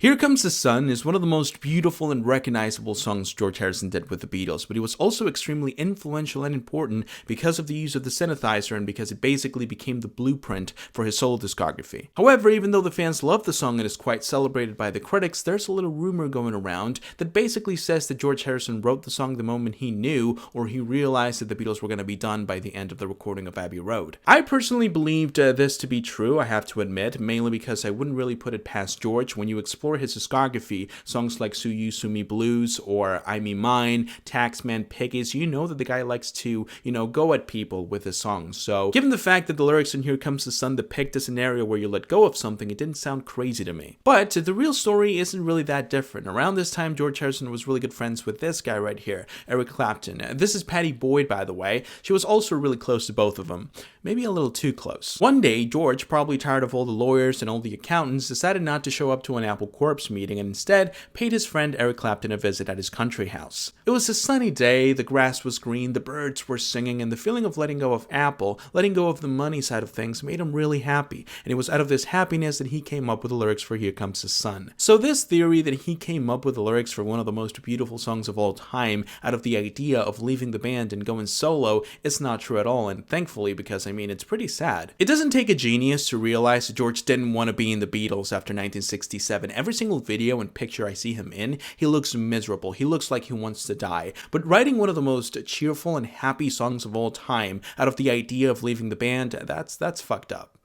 Here Comes the Sun is one of the most beautiful and recognizable songs George Harrison did with the Beatles, but he was also extremely influential and important because of the use of the synthesizer and because it basically became the blueprint for his solo discography. However, even though the fans love the song and is quite celebrated by the critics, there's a little rumor going around that basically says that George Harrison wrote the song the moment he knew or he realized that the Beatles were going to be done by the end of the recording of Abbey Road. I personally believed this to be true, I have to admit, mainly because I wouldn't really put it past George. When you explore his discography, songs like Sue You, Sue Me Blues or I Me Mine, Taxman, Piggies, you know that the guy likes to, go at people with his songs. So given the fact that the lyrics in Here Comes the Sun depict a scenario where you let go of something, it didn't sound crazy to me. But the real story isn't really that different. Around this time, George Harrison was really good friends with this guy right here, Eric Clapton. This is Pattie Boyd, by the way. She was also really close to both of them. Maybe a little too close. One day, George, probably tired of all the lawyers and all the accountants, decided not to show up to an Apple Corps meeting and instead paid his friend Eric Clapton a visit at his country house. It was a sunny day, the grass was green, the birds were singing, and the feeling of letting go of Apple, letting go of the money side of things, made him really happy. And it was out of this happiness that he came up with the lyrics for Here Comes the Sun. So this theory that he came up with the lyrics for one of the most beautiful songs of all time out of the idea of leaving the band and going solo is not true at all, and thankfully, because it's pretty sad. It doesn't take a genius to realize that George didn't want to be in the Beatles after 1967. Every single video and picture I see him in, he looks miserable. He looks like he wants to die. But writing one of the most cheerful and happy songs of all time out of the idea of leaving the band, that's fucked up.